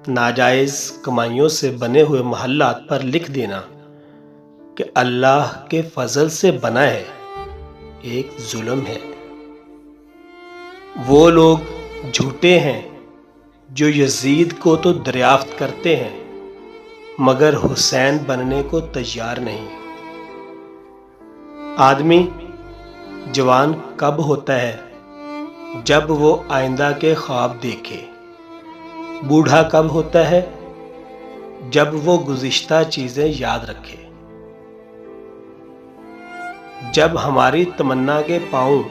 ناجائز کمائیوں سے بنے ہوئے محلات پر لکھ دینا کہ اللہ کے فضل سے بنا ہے ایک ظلم ہے۔ وہ لوگ جھوٹے ہیں جو یزید کو تو دریافت کرتے ہیں مگر حسین بننے کو تیار نہیں۔ آدمی جوان کب ہوتا ہے؟ جب وہ آئندہ کے خواب دیکھے۔ بوڑھا کب ہوتا ہے؟ جب وہ گزشتہ چیزیں یاد رکھے۔ جب ہماری تمنا کے پاؤں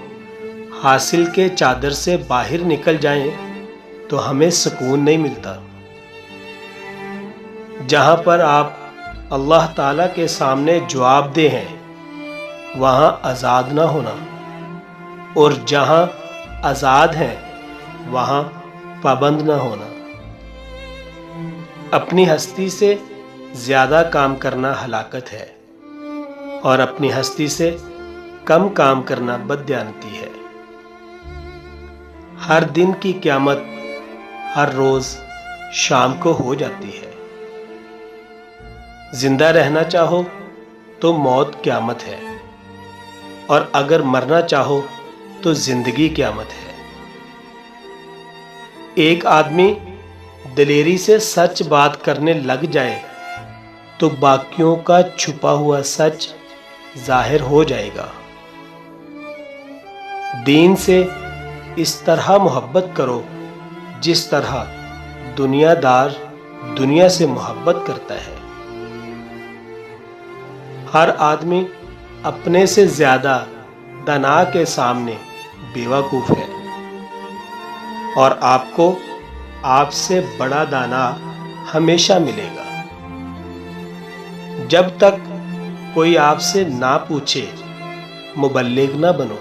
حاصل کے چادر سے باہر نکل جائیں تو ہمیں سکون نہیں ملتا۔ جہاں پر آپ اللہ تعالیٰ کے سامنے جواب دہ ہیں وہاں آزاد نہ ہونا، اور جہاں آزاد ہیں وہاں پابند نہ ہونا۔ اپنی ہستی سے زیادہ کام کرنا ہلاکت ہے اور اپنی ہستی سے کم کام کرنا بددیانتی ہے۔ ہر دن کی قیامت ہر روز شام کو ہو جاتی ہے۔ زندہ رہنا چاہو تو موت قیامت ہے، اور اگر مرنا چاہو تو زندگی قیامت ہے۔ ایک آدمی دلیری سے سچ بات کرنے لگ جائے تو باقیوں کا چھپا ہوا سچ ظاہر ہو جائے گا۔ دین سے اس طرح محبت کرو جس طرح دنیا دار دنیا سے محبت کرتا ہے۔ ہر آدمی اپنے سے زیادہ دانا کے سامنے بیوقوف ہے، اور آپ کو آپ سے بڑا دانا ہمیشہ ملے گا۔ جب تک کوئی آپ سے نہ پوچھے مبلغ نہ بنو۔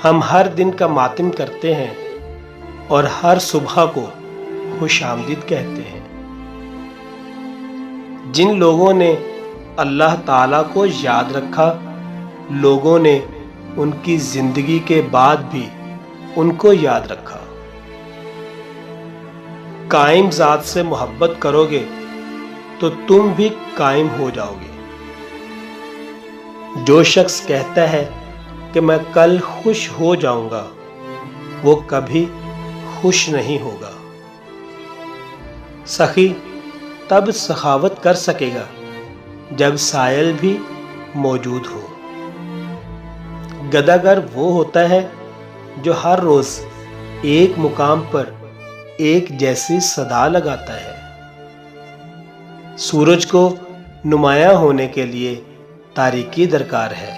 ہم ہر دن کا ماتم کرتے ہیں اور ہر صبح کو خوش آمدید کہتے ہیں۔ جن لوگوں نے اللہ تعالیٰ کو یاد رکھا، لوگوں نے ان کی زندگی کے بعد بھی ان کو یاد رکھا۔ قائم ذات سے محبت کرو گے تو تم بھی قائم ہو جاؤ گے۔ جو شخص کہتا ہے کہ میں کل خوش ہو جاؤں گا وہ کبھی خوش نہیں ہوگا۔ سخی تب سخاوت کر سکے گا جب سائل بھی موجود ہو۔ گداگر وہ ہوتا ہے جو ہر روز ایک مقام پر ایک جیسی صدا لگاتا ہے۔ سورج کو نمایاں ہونے کے لیے تاریکی درکار ہے۔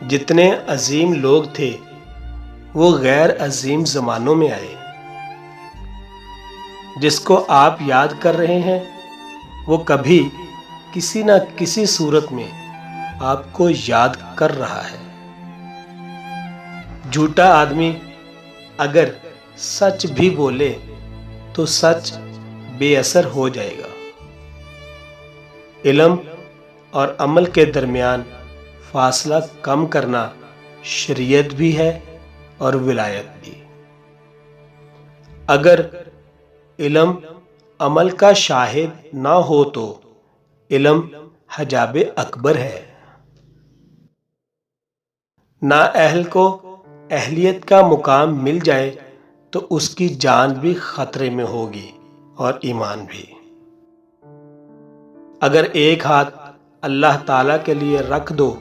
جتنے عظیم لوگ تھے وہ غیر عظیم زمانوں میں آئے۔ جس کو آپ یاد کر رہے ہیں وہ کبھی کسی نہ کسی صورت میں آپ کو یاد کر رہا ہے۔ جھوٹا آدمی اگر سچ بھی بولے تو سچ بے اثر ہو جائے گا۔ علم اور عمل کے درمیان فاصلہ کم کرنا شریعت بھی ہے اور ولایت بھی۔ اگر علم عمل کا شاہد نہ ہو تو علم حجاب اکبر ہے۔ نااہل کو اہلیت کا مقام مل جائے تو اس کی جان بھی خطرے میں ہوگی اور ایمان بھی۔ اگر ایک ہاتھ اللہ تعالیٰ کے لیے رکھ دو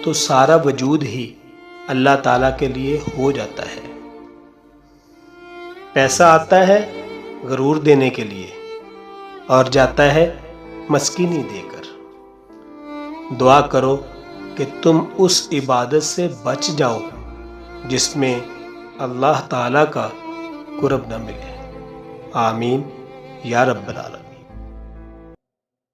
تو سارا وجود ہی اللہ تعالیٰ کے لیے ہو جاتا ہے۔ پیسہ آتا ہے غرور دینے کے لیے اور جاتا ہے مسکینی دے کر۔ دعا کرو کہ تم اس عبادت سے بچ جاؤ جس میں اللہ تعالیٰ کا قرب نہ ملے۔ آمین یا رب العالمین۔